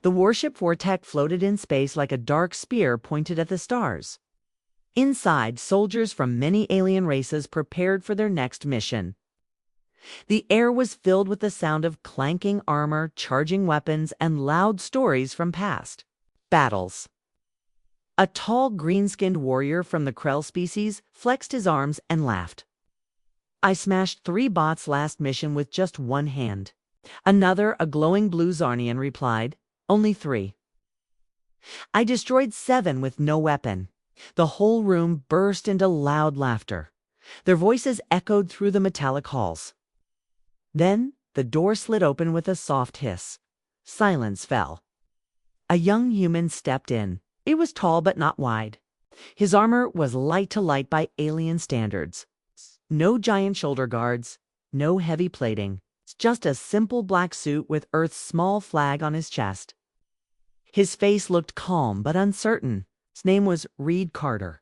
The warship Vortek floated in space like a dark spear pointed at the stars. Inside, soldiers from many alien races prepared for their next mission. The air was filled with the sound of clanking armor, charging weapons, and loud stories from past battles. A tall, green-skinned warrior from the Krell species flexed his arms and laughed. "I smashed 3 bots last mission with just one hand." Another, a glowing blue Zarnian, replied, "Only 3. I destroyed 7 with no weapon." The whole room burst into loud laughter. Their voices echoed through the metallic halls. Then the door slid open with a soft hiss. Silence fell. A young human stepped in. It was tall but not wide. His armor was light to light by alien standards. No giant shoulder guards, no heavy plating. Just a simple black suit with Earth's small flag on his chest. His face looked calm but uncertain. His name was Reed Carter.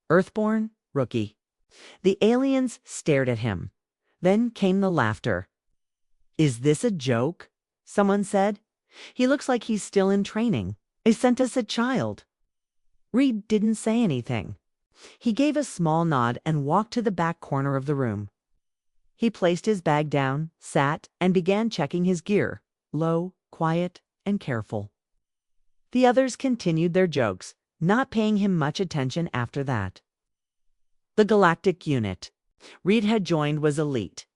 Earthborn, rookie. The aliens stared at him. Then came the laughter. "Is this a joke?" someone said. "He looks like he's still in training. They sent us a child." Reed didn't say anything. He gave a small nod and walked to the back corner of the room. He placed his bag down, sat, and began checking his gear, low, quiet, and careful. The others continued their jokes, not paying him much attention after that. The galactic unit Reed had joined was elite.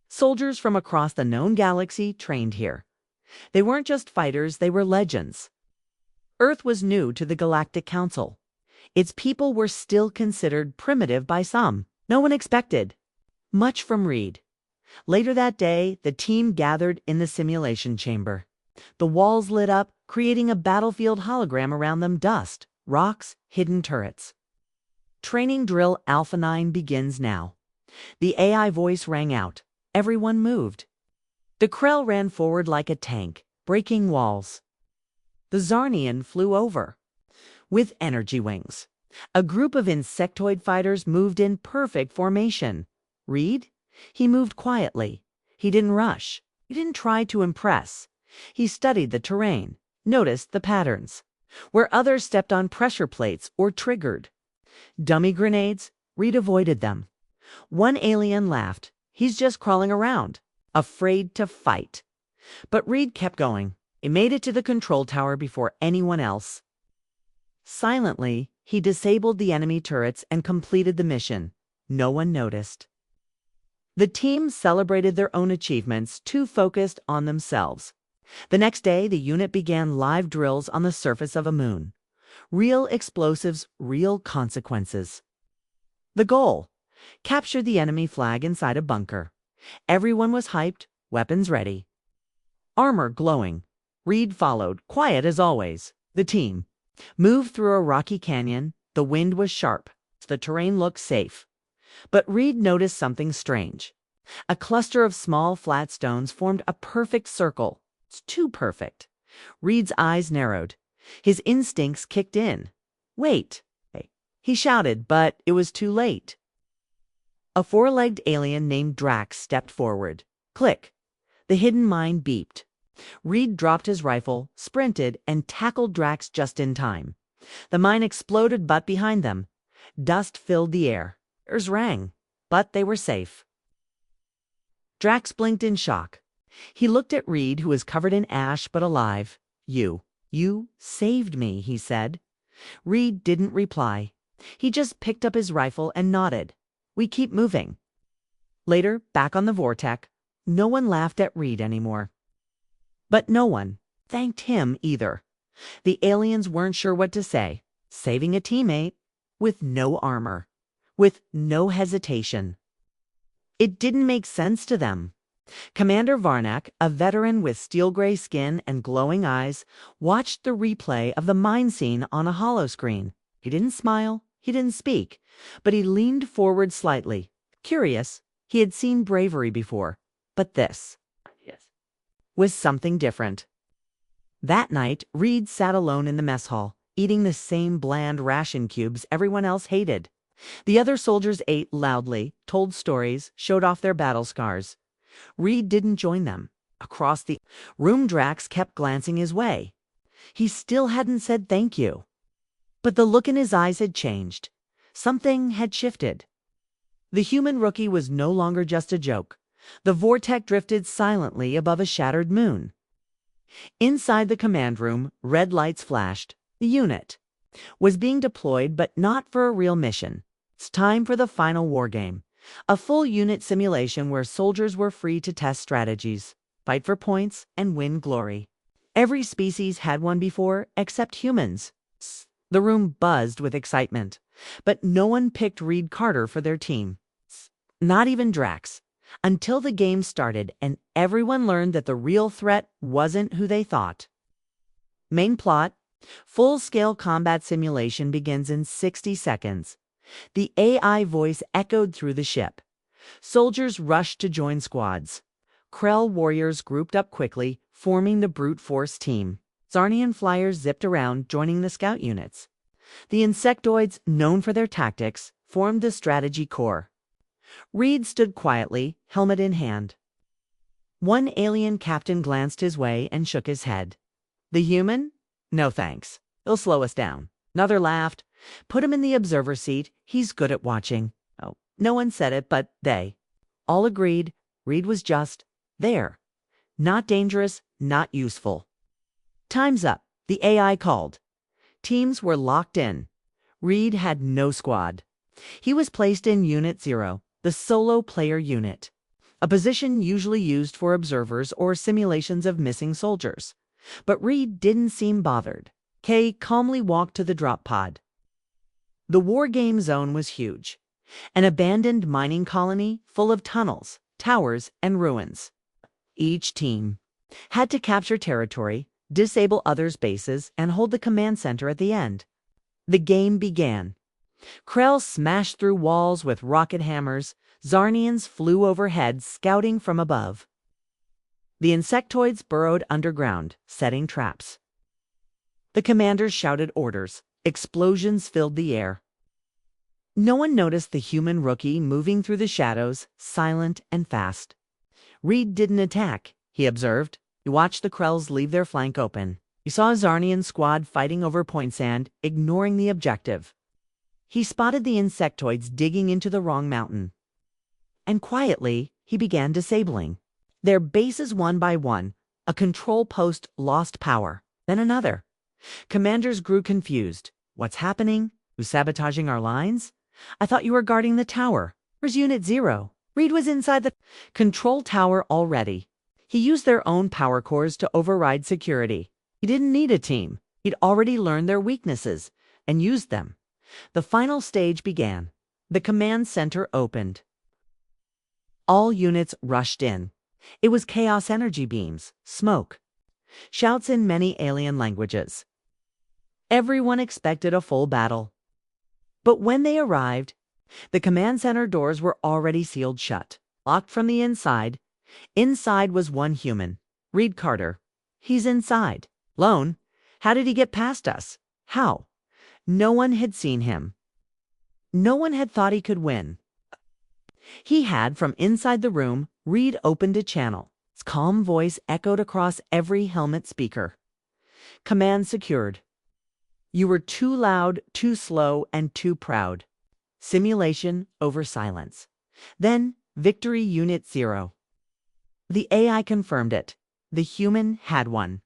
Soldiers from across the known galaxy trained here. They weren't just fighters, they were legends. Earth was new to the Galactic Council. Its people were still considered primitive by some. No one expected much from Reed. Later that day, the team gathered in the simulation chamber. The walls lit up, creating a battlefield hologram around them: dust, rocks, hidden turrets. "Training drill Alpha 9 begins now." The AI voice rang out. Everyone moved. The Krell ran forward like a tank, breaking walls. The Zarnian flew over. With energy wings, a group of insectoid fighters moved in perfect formation. Reed? He moved quietly. He didn't rush. He didn't try to impress. He studied the terrain, noticed the patterns. Where others stepped on pressure plates or triggered dummy grenades, Reed avoided them. One alien laughed. "He's just crawling around, afraid to fight." But Reed kept going. He made it to the control tower before anyone else. Silently, he disabled the enemy turrets and completed the mission. No one noticed. The team celebrated their own achievements, too focused on themselves. The next day, the unit began live drills on the surface of a moon. Real explosives, real consequences. The goal: capture the enemy flag inside a bunker. Everyone was hyped, weapons ready. Armor glowing. Reed followed, quiet as always. The team moved through a rocky canyon. The wind was sharp. The terrain looked safe. But Reed noticed something strange. A cluster of small flat stones formed a perfect circle. It's too perfect. Reed's eyes narrowed. His instincts kicked in. "Wait!" he shouted, but it was too late. A 4-legged alien named Drax stepped forward. Click! The hidden mine beeped. Reed dropped his rifle, sprinted, and tackled Drax just in time. The mine exploded but behind them. Dust filled the air. Ears rang, but they were safe. Drax blinked in shock. He looked at Reed, who was covered in ash but alive. You saved me," he said. Reed didn't reply. He just picked up his rifle and nodded. "We keep moving." Later, back on the Vortek, no one laughed at Reed anymore. But no one thanked him either. The aliens weren't sure what to say. Saving a teammate with no armor, with no hesitation. It didn't make sense to them. Commander Varnak, a veteran with steel-gray skin and glowing eyes, watched the replay of the mine scene on a holoscreen. He didn't smile, he didn't speak, but he leaned forward slightly. Curious, he had seen bravery before, but this was something different. That night, Reed sat alone in the mess hall, eating the same bland ration cubes everyone else hated. The other soldiers ate loudly, told stories, showed off their battle scars. Reed didn't join them. Across the room, Drax kept glancing his way. He still hadn't said thank you. But the look in his eyes had changed. Something had shifted. The human rookie was no longer just a joke. The vortex drifted silently above a shattered moon. Inside the command room, red lights flashed. The unit was being deployed, but not for a real mission. It's time for the final war game. A full unit simulation where soldiers were free to test strategies, fight for points, and win glory. Every species had one before, except humans. The room buzzed with excitement, but no one picked Reed Carter for their team. Not even Drax. Until the game started and everyone learned that the real threat wasn't who they thought. Main plot: full-scale combat simulation begins in 60 seconds. The AI voice echoed through the ship. Soldiers rushed to join squads. Krell warriors grouped up quickly, forming the brute force team. Zarnian flyers zipped around, joining the scout units. The insectoids, known for their tactics, formed the strategy core. Reed stood quietly, helmet in hand. One alien captain glanced his way and shook his head. The human? No thanks. He'll slow us down. Another laughed. Put him in the observer seat. He's good at watching. Oh, no one said it, but they all agreed Reed was just there. Not dangerous, not useful. Time's up, the AI called. Teams were locked in. Reed had no squad. He was placed in Unit 0, the solo player unit, a position usually used for observers or simulations of missing soldiers. But Reed didn't seem bothered. Kay calmly walked to the drop pod. The war game zone was huge, an abandoned mining colony full of tunnels, towers, and ruins. Each team had to capture territory, disable others' bases, and hold the command center at the end. The game began. Krell smashed through walls with rocket hammers. Zarnians flew overhead, scouting from above. The insectoids burrowed underground, setting traps. The commanders shouted orders. Explosions filled the air. No one noticed the human rookie moving through the shadows, silent and fast. Reed didn't attack, he observed. He watched the Krells leave their flank open. He saw a Zarnian squad fighting over point sand, ignoring the objective. He spotted the insectoids digging into the wrong mountain. And quietly, he began disabling. Their bases one by one. A control post lost power, then another. Commanders grew confused. What's happening? Who's sabotaging our lines? I thought you were guarding the tower. Where's Unit 0? Reed was inside the control tower already. He used their own power cores to override security. He didn't need a team. He'd already learned their weaknesses and used them. The final stage began. The command center opened. All units rushed in. It was chaos energy beams, smoke, shouts in many alien languages. Everyone expected a full battle. But when they arrived, the command center doors were already sealed shut, locked from the inside. Inside was one human, Reed Carter. He's inside. Lone. How did he get past us? How? No one had seen him. No one had thought he could win. He had, from inside the room, Reed opened a channel. His calm voice echoed across every helmet speaker. Command secured. You were too loud, too slow, and too proud. Simulation over silence. Then, Victory Unit 0. The AI confirmed it. The human had won.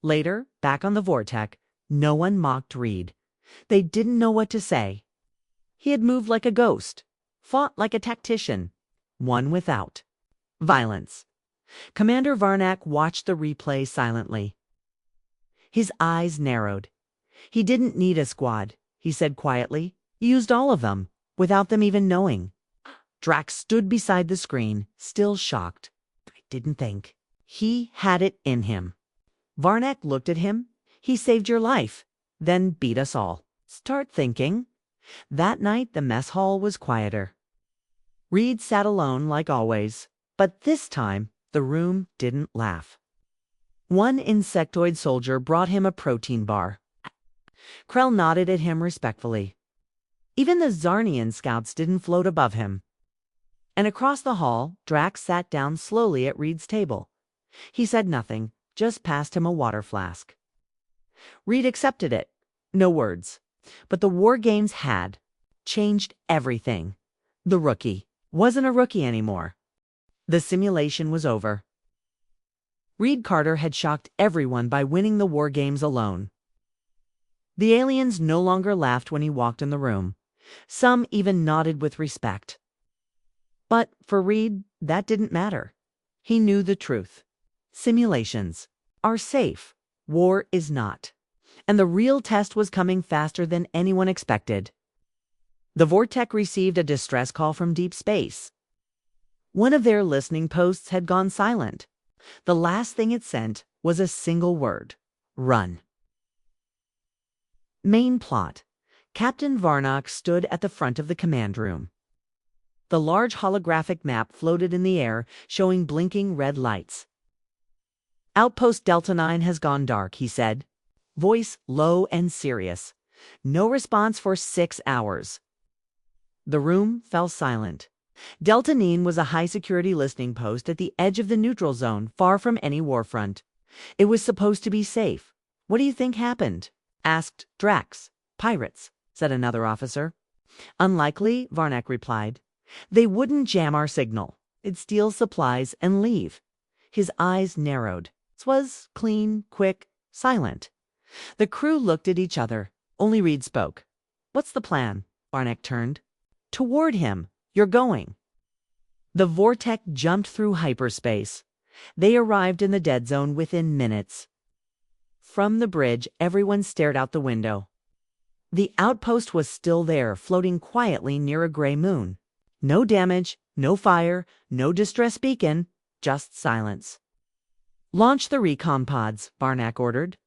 Later, back on the Vortex, no one mocked Reed. They didn't know what to say. He had moved like a ghost, fought like a tactician, won without violence. Commander Varnak watched the replay silently. His eyes narrowed. He didn't need a squad, he said quietly. He used all of them, without them even knowing. Drax stood beside the screen, still shocked. I didn't think. He had it in him. Varnak looked at him. He saved your life, then beat us all. Start thinking. That night the mess hall was quieter. Reed sat alone like always, but this time the room didn't laugh. One insectoid soldier brought him a protein bar. Krell nodded at him respectfully. Even the Zarnian scouts didn't float above him. And across the hall, Drax sat down slowly at Reed's table. He said nothing, just passed him a water flask. Reed accepted it. No words. But the war games had changed everything. The rookie wasn't a rookie anymore. The simulation was over. Reed Carter had shocked everyone by winning the war games alone. The aliens no longer laughed when he walked in the room. Some even nodded with respect. But for Reed, that didn't matter. He knew the truth. Simulations are safe. War is not. And the real test was coming faster than anyone expected. The Vortec received a distress call from deep space. One of their listening posts had gone silent. The last thing it sent was a single word: run. Main plot. Captain Varnock stood at the front of the command room. The large holographic map floated in the air, showing blinking red lights. Outpost Delta 9 has gone dark, he said. Voice low and serious. No response for 6 hours. The room fell silent. Delta 9 was a high-security listening post at the edge of the neutral zone, far from any warfront. It was supposed to be safe. What do you think happened? Asked Drax. Pirates, said another officer. Unlikely, Varnock replied. They wouldn't jam our signal. It'd steal supplies and leave. His eyes narrowed. It was clean, quick, silent. The crew looked at each other. Only Reed spoke. What's the plan? Varnock turned. Toward him. You're going. The Vortec jumped through hyperspace. They arrived in the dead zone within minutes. From the bridge, everyone stared out the window. The outpost was still there, floating quietly near a gray moon. No damage, no fire, no distress beacon, just silence. Launch the recon pods, Varnock ordered.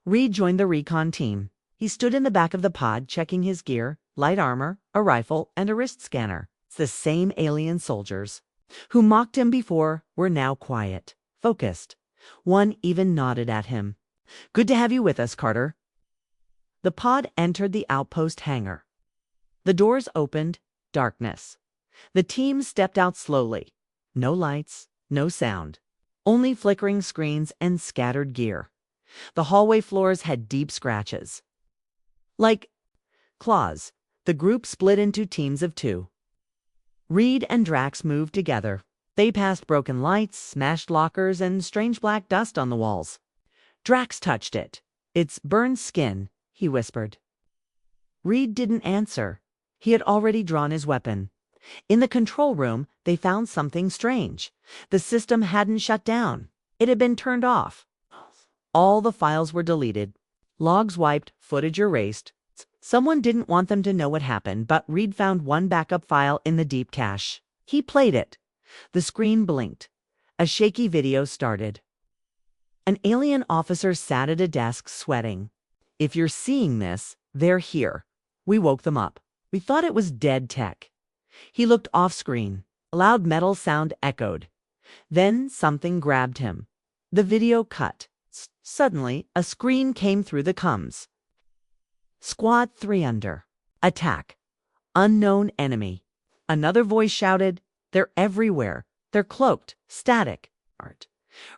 Reed joined the recon team. He stood in the back of the pod, checking his gear, light armor, a rifle, and a wrist scanner. It's the same alien soldiers who mocked him before were now quiet, focused. One even nodded at him. Good to have you with us, Carter. The pod entered the outpost hangar. The doors opened, darkness. The team stepped out slowly. No lights, no sound. Only flickering screens and scattered gear. The hallway floors had deep scratches. Like claws, the group split into teams of 2. Reed and Drax moved together. They passed broken lights, smashed lockers, and strange black dust on the walls. Drax touched it. It's burned skin, he whispered. Reed didn't answer. He had already drawn his weapon. In the control room, they found something strange. The system hadn't shut down. It had been turned off. All the files were deleted. Logs wiped, footage erased. Someone didn't want them to know what happened, but Reed found one backup file in the deep cache. He played it. The screen blinked. A shaky video started. An alien officer sat at a desk, sweating. If you're seeing this, they're here. We woke them up. We thought it was dead tech. He looked off-screen. A loud metal sound echoed. Then something grabbed him. The video cut. Suddenly, a screen came through the comms. Squad 3 under. Attack. Unknown enemy. Another voice shouted, They're everywhere. They're cloaked. Static.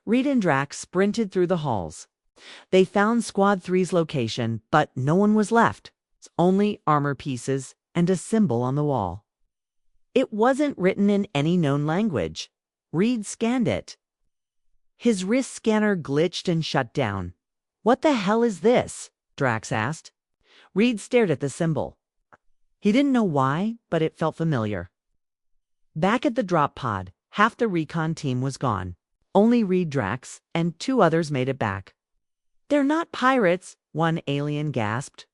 Reed and Drax sprinted through the halls. They found Squad 3's location, but no one was left. Only armor pieces and a symbol on the wall. It wasn't written in any known language. Reed scanned it. His wrist scanner glitched and shut down. What the hell is this? Drax asked. Reed stared at the symbol. He didn't know why, but it felt familiar. Back at the drop pod, half the recon team was gone. Only Reed, Drax, and 2 others made it back. They're not pirates, one alien gasped.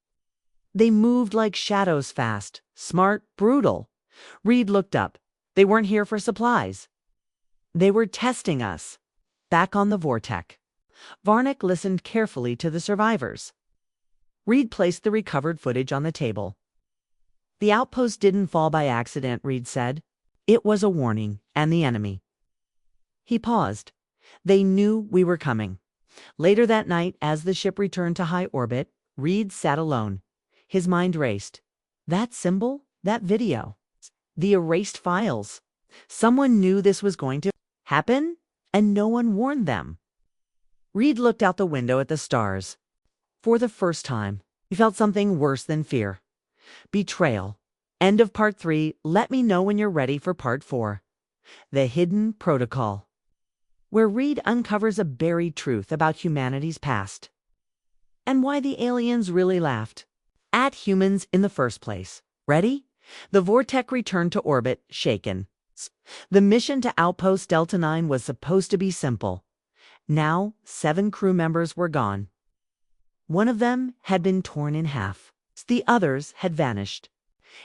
They moved like shadows fast, smart, brutal. Reed looked up. They weren't here for supplies. They were testing us. Back on the Vortec. Varnock listened carefully to the survivors. Reed placed the recovered footage on the table. The outpost didn't fall by accident, Reed said. It was a warning, and the enemy. He paused. They knew we were coming. Later that night, as the ship returned to high orbit, Reed sat alone. His mind raced. That symbol, that video, the erased files. Someone knew this was going to happen, and no one warned them. Reed looked out the window at the stars. For the first time, he felt something worse than fear. Betrayal. End of Part 3. Let me know when you're ready for Part 4. The Hidden Protocol, where Reed uncovers a buried truth about humanity's past and why the aliens really laughed at humans in the first place. Ready? The Vortec returned to orbit, shaken. The mission to Outpost Delta 9 was supposed to be simple. Now, 7 crew members were gone. One of them had been torn in half. The others had vanished.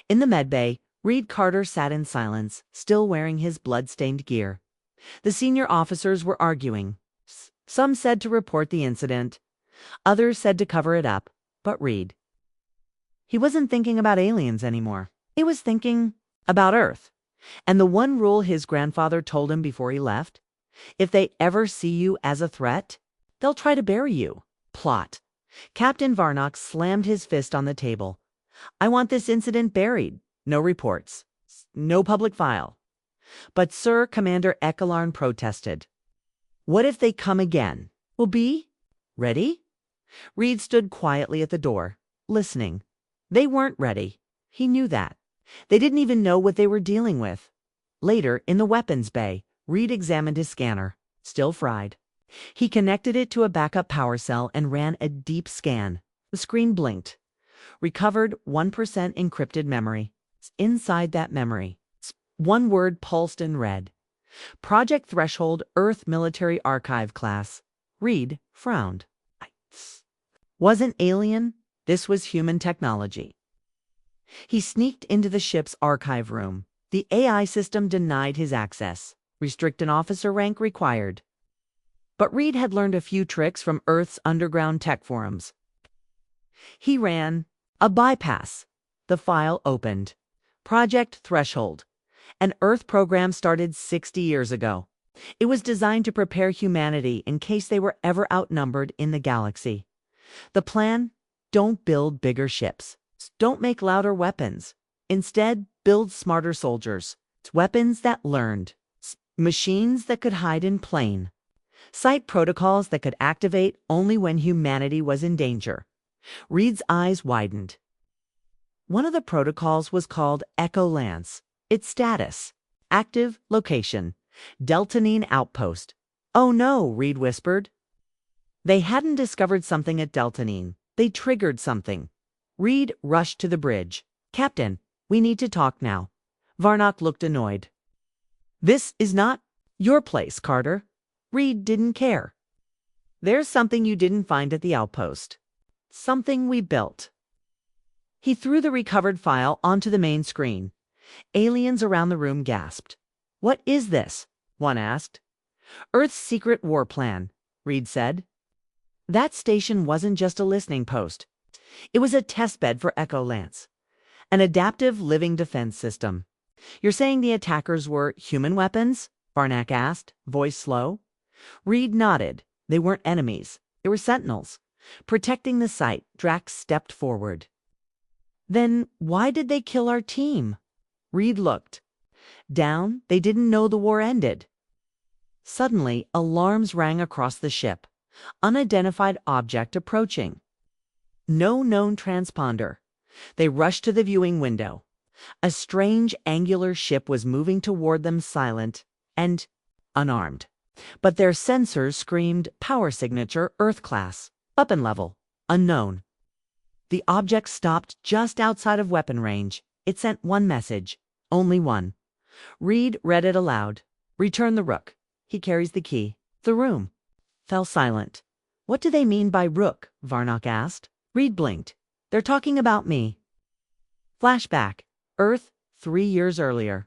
In the medbay, Reed Carter sat in silence, still wearing his blood-stained gear. The senior officers were arguing. Some said to report the incident. Others said to cover it up. But Reed, he wasn't thinking about aliens anymore. He was thinking about Earth. And the one rule his grandfather told him before he left: if they ever see you as a threat, they'll try to bury you. Plot. Captain Varnock slammed his fist on the table. I want this incident buried. No reports. No public file. But Sir Commander Ekalarn protested. What if they come again? Will be ready? Reed stood quietly at the door, listening. They weren't ready. He knew that. They didn't even know what they were dealing with. Later, in the weapons bay, Reed examined his scanner, still fried. He connected it to a backup power cell and ran a deep scan. The screen blinked. Recovered 1% encrypted memory. Inside that memory, one word pulsed in red. Project Threshold, Earth Military Archive Class. Reed frowned. Wasn't alien. This was human technology. He sneaked into the ship's archive room. The AI system denied his access. Restrict an officer rank required. But Reed had learned a few tricks from Earth's underground tech forums. He ran a bypass. The file opened. Project Threshold. An Earth program started 60 years ago. It was designed to prepare humanity in case they were ever outnumbered in the galaxy. The plan? Don't build bigger ships. Don't make louder weapons. Instead, build smarter soldiers. Weapons that learned. Machines that could hide in plain sight. Protocols that could activate only when humanity was in danger. Reed's eyes widened. One of the protocols was called Echo Lance. Its status: active, location, Deltanine outpost. Oh no, Reed whispered. They hadn't discovered something at Deltanine. They triggered something. Reed rushed to the bridge. Captain, we need to talk now. Varnock looked annoyed. This is not your place, Carter. Reed didn't care. There's something you didn't find at the outpost. Something we built. He threw the recovered file onto the main screen. Aliens around the room gasped. What is this? One asked. Earth's secret war plan, Reed said. That station wasn't just a listening post. It was a testbed for Echo Lance, an adaptive living defense system. You're saying the attackers were human weapons? Varnock asked, voice slow. Reed nodded. They weren't enemies. They were sentinels. Protecting the site, Drax stepped forward. Then why did they kill our team? Reed looked. Down, they didn't know the war ended. Suddenly, alarms rang across the ship. Unidentified object approaching. No known transponder. They rushed to the viewing window. A strange, angular ship was moving toward them, silent and unarmed. But their sensors screamed power signature Earth class, weapon level, unknown. The object stopped just outside of weapon range. It sent one message, only one. Reed read it aloud. Return the Rook. He carries the key. The room fell silent. What do they mean by Rook? Varnock asked. Reed blinked. They're talking about me. Flashback. Earth, 3 years earlier.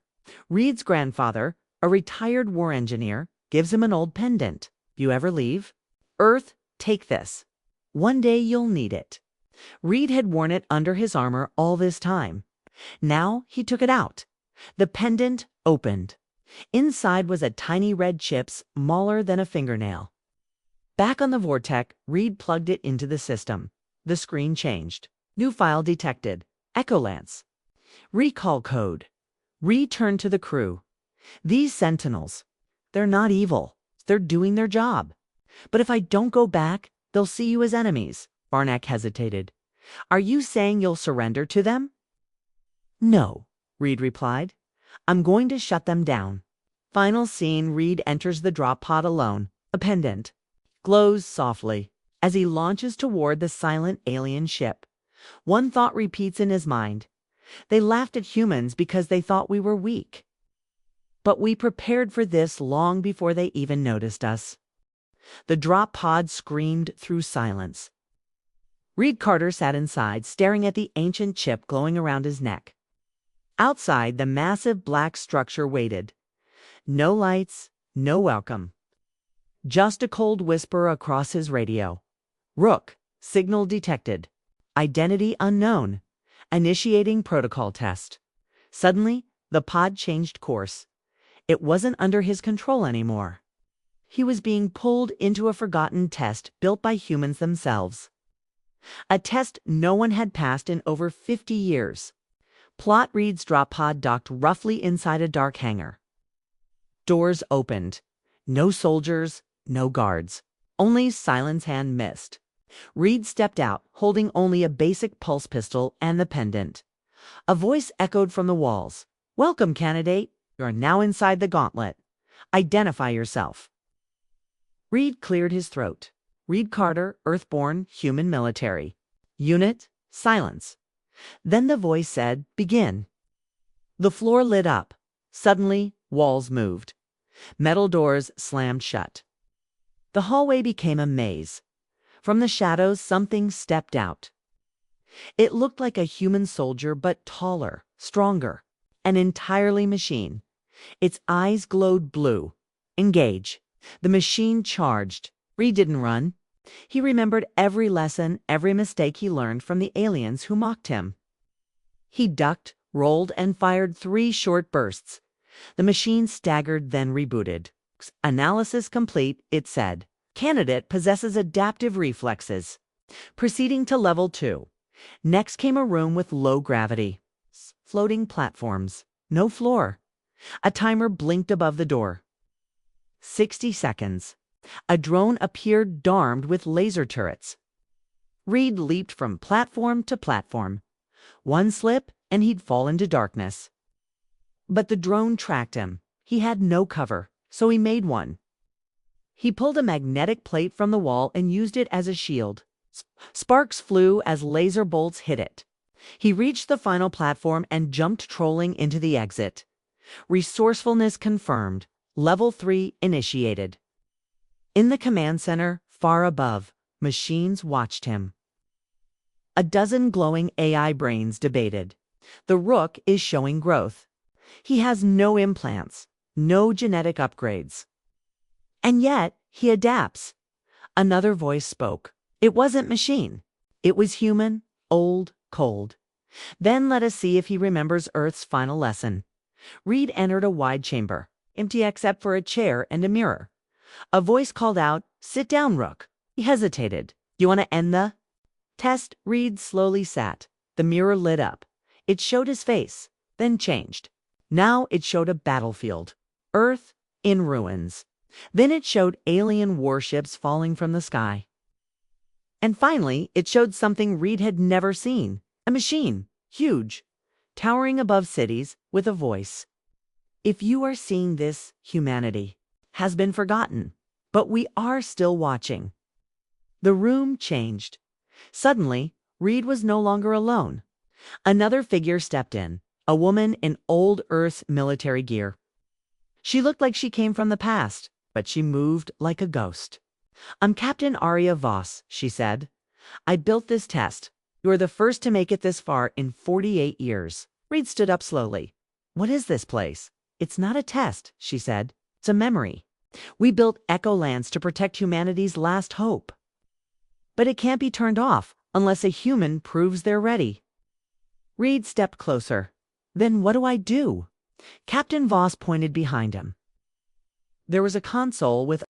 Reed's grandfather, a retired war engineer, gives him an old pendant. You ever leave? Earth, take this. One day you'll need it. Reed had worn it under his armor all this time. Now he took it out. The pendant opened. Inside was a tiny red chip smaller than a fingernail. Back on the Vortec, Reed plugged it into the system. The screen changed. New file detected. Echo Lance. Recall code. Reed turned to the crew. These sentinels, they're not evil. They're doing their job. But if I don't go back, they'll see you as enemies. Barnack hesitated. Are you saying you'll surrender to them? No, Reed replied. I'm going to shut them down. Final scene, Reed enters the drop pod alone. A pendant glows softly as he launches toward the silent alien ship. One thought repeats in his mind. They laughed at humans because they thought we were weak. But we prepared for this long before they even noticed us. The drop pod screamed through silence. Reed Carter sat inside, staring at the ancient chip glowing around his neck. Outside, the massive black structure waited. No lights, no welcome. Just a cold whisper across his radio. Rook, signal detected. Identity unknown. Initiating protocol test. Suddenly, the pod changed course. It wasn't under his control anymore. He was being pulled into a forgotten test built by humans themselves. A test no one had passed in over 50 years. Plot Reed's drop pod docked roughly inside a dark hangar. Doors opened. No soldiers, no guards. Only Silence Hand mist. Reed stepped out, holding only a basic pulse pistol and the pendant. A voice echoed from the walls. Welcome, candidate. You are now inside the gauntlet. Identify yourself. Reed cleared his throat. Reed Carter, Earthborn, Human Military. Unit, silence. Then the voice said, begin. The floor lit up. Suddenly, walls moved. Metal doors slammed shut. The hallway became a maze. From the shadows, something stepped out. It looked like a human soldier, but taller, stronger, an entirely machine. Its eyes glowed blue. Engage. The machine charged. Reed didn't run. He remembered every lesson, every mistake he learned from the aliens who mocked him. He ducked, rolled, and fired 3 short bursts. The machine staggered, then rebooted. Analysis complete, it said. Candidate possesses adaptive reflexes. Proceeding to level 2. Next came a room with low gravity. Floating platforms. No floor. A timer blinked above the door. 60 seconds. A drone appeared armed with laser turrets. Reed leaped from platform to platform. One slip, and he'd fall into darkness. But the drone tracked him. He had no cover, so he made one. He pulled a magnetic plate from the wall and used it as a shield. Sparks flew as laser bolts hit it. He reached the final platform and jumped trolling into the exit. Resourcefulness confirmed. Level 3 initiated. In the command center, far above, machines watched him. A dozen glowing AI brains debated. The Rook is showing growth. He has no implants, no genetic upgrades. And yet, he adapts. Another voice spoke. It wasn't machine. It was human, old, cold. Then let us see if he remembers Earth's final lesson. Reed entered a wide chamber, empty except for a chair and a mirror. A voice called out, "Sit down, Rook." He hesitated. "You want to end the test?" Reed slowly sat. The mirror lit up. It showed his face, then changed. Now it showed a battlefield. Earth in ruins. Then it showed alien warships falling from the sky. And finally, it showed something Reed had never seen. A machine, huge, towering above cities, with a voice. If you are seeing this, humanity has been forgotten, but we are still watching. The room changed. Suddenly, Reed was no longer alone. Another figure stepped in, a woman in old Earth's military gear. She looked like she came from the past, but she moved like a ghost. "I'm Captain Arya Voss," she said. "I built this test. You are the first to make it this far in 48 years. Reed stood up slowly. "What is this place?" "It's not a test," she said. "It's a memory. We built Echo Lands to protect humanity's last hope. But it can't be turned off unless a human proves they're ready." Reed stepped closer. "Then what do I do?" Captain Voss pointed behind him. There was a console with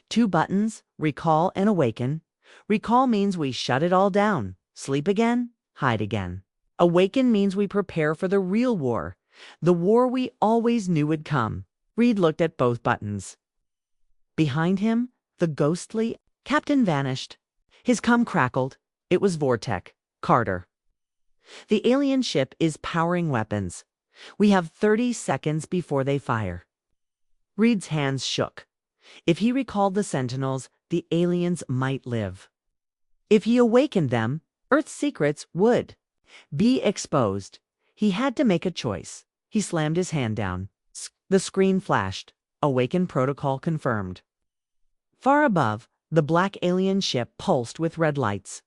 2 buttons, recall and awaken. Recall means we shut it all down. Sleep again, hide again. Awaken means we prepare for the real war, the war we always knew would come. Reed looked at both buttons. Behind him, the ghostly captain vanished. His comm crackled. It was Vortek, Carter. The alien ship is powering weapons. We have 30 seconds before they fire. Reed's hands shook. If he recalled the Sentinels, the aliens might live. If he awakened them, Earth's secrets would be exposed. He had to make a choice. He slammed his hand down. The screen flashed. Awaken protocol confirmed. Far above, the black alien ship pulsed with red lights.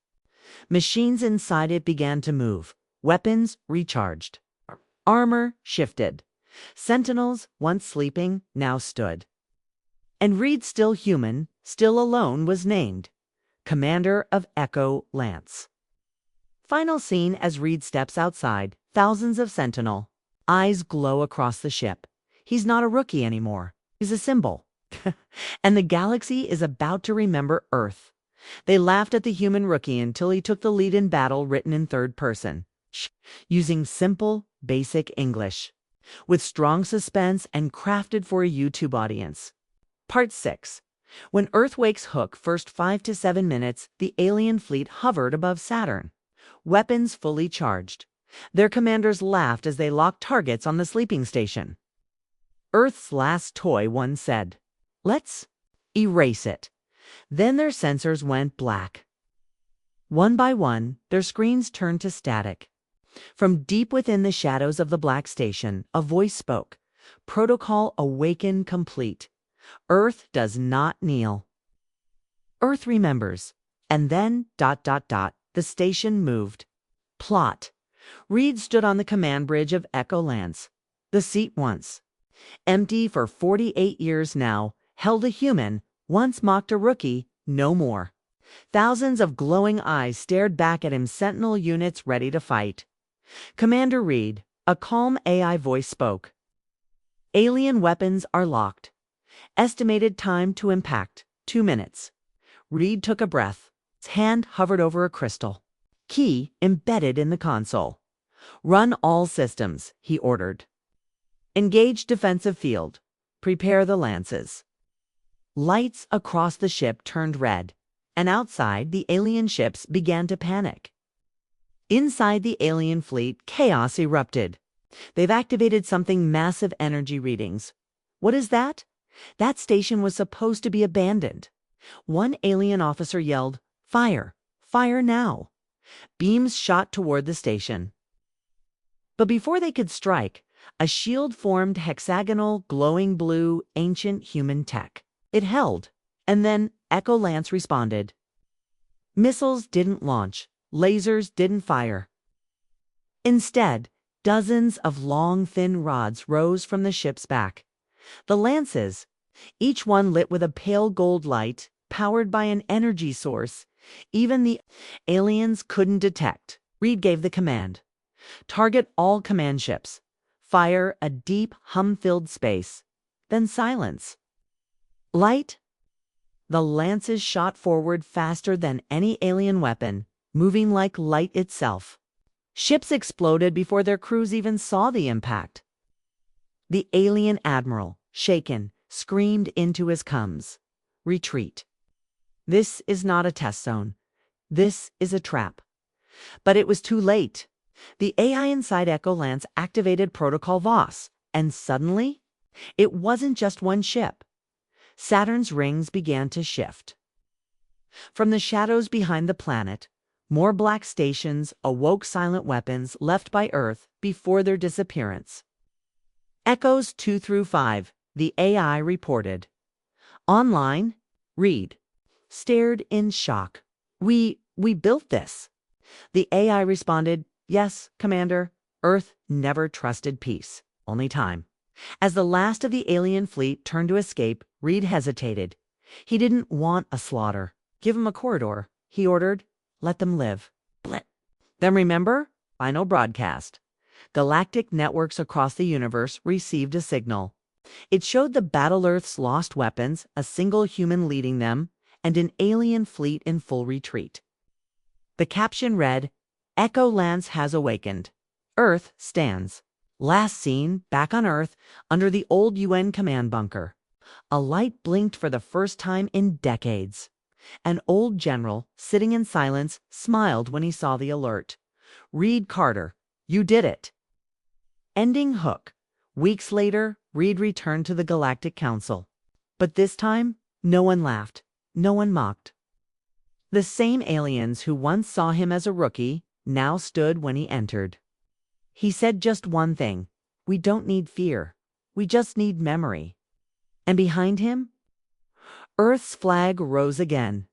Machines inside it began to move. Weapons recharged. Armor shifted. Sentinels, once sleeping, now stood. And Reed, still human, still alone, was named Commander of Echo Lance. Final scene as Reed steps outside. Thousands of Sentinel eyes glow across the ship. He's not a rookie anymore. He's a symbol. And the galaxy is about to remember Earth. They laughed at the human rookie until he took the lead in battle, written in third person, using simple, basic English, with strong suspense and crafted for a YouTube audience. Part 6. When Earth wakes Hook, first 5 to 7 minutes, the alien fleet hovered above Saturn. Weapons fully charged. Their commanders laughed as they locked targets on the sleeping station. Earth's last toy, one said. Let's erase it. Then their sensors went black. One by one, their screens turned to static. From deep within the shadows of the black station, a voice spoke. Protocol awaken complete. Earth does not kneel. Earth remembers. And then, ... the station moved. Plot. Reed stood on the command bridge of Echo Lance. The seat, once empty for 48 years now, held a human, once mocked a rookie, no more. Thousands of glowing eyes stared back at him, Sentinel units ready to fight. Commander Reed, a calm AI voice spoke. Alien weapons are locked. Estimated time to impact, 2 minutes. Reed took a breath. His hand hovered over a crystal. Key embedded in the console. Run all systems, he ordered. Engage defensive field. Prepare the lances. Lights across the ship turned red, and outside the alien ships began to panic. Inside the alien fleet, chaos erupted. They've activated something, massive energy readings. What is that? That station was supposed to be abandoned. One alien officer yelled, "Fire! Fire now!" Beams shot toward the station. But before they could strike, a shield formed, hexagonal, glowing blue, ancient human tech. It held, and then Echo Lance responded. Missiles didn't launch. Lasers didn't fire. Instead, dozens of long, thin rods rose from the ship's back. The lances, each one lit with a pale gold light, powered by an energy source even the aliens couldn't detect. Reed gave the command. Target all command ships. Fire a deep, hum-filled space. Then silence. Light. The lances shot forward faster than any alien weapon, moving like light itself. Ships exploded before their crews even saw the impact. The alien admiral, shaken, screamed into his comms. Retreat. This is not a test zone. This is a trap. But it was too late. The AI inside Echo Lance activated Protocol VOS, and suddenly, it wasn't just one ship. Saturn's rings began to shift. From the shadows behind the planet, more black stations awoke, silent weapons left by Earth before their disappearance. Echoes 2 through 5, the AI reported. Online, Reed stared in shock. We built this. The AI responded, Yes, Commander. Earth never trusted peace, only time. As the last of the alien fleet turned to escape, Reed hesitated. He didn't want a slaughter. Give him a corridor, he ordered. Let them live. Blit. Then remember? Final broadcast. Galactic networks across the universe received a signal. It showed the Battle Earth's lost weapons, a single human leading them, and an alien fleet in full retreat. The caption read, Echo Lance has awakened. Earth stands. Last seen, back on Earth, under the old UN command bunker. A light blinked for the first time in decades. An old general, sitting in silence, smiled when he saw the alert. "Reed Carter, you did it." Ending hook. Weeks later, Reed returned to the Galactic Council. But this time, no one laughed. No one mocked. The same aliens who once saw him as a rookie now stood when he entered. He said just one thing: "We don't need fear. We just need memory." And behind him, Earth's flag rose again.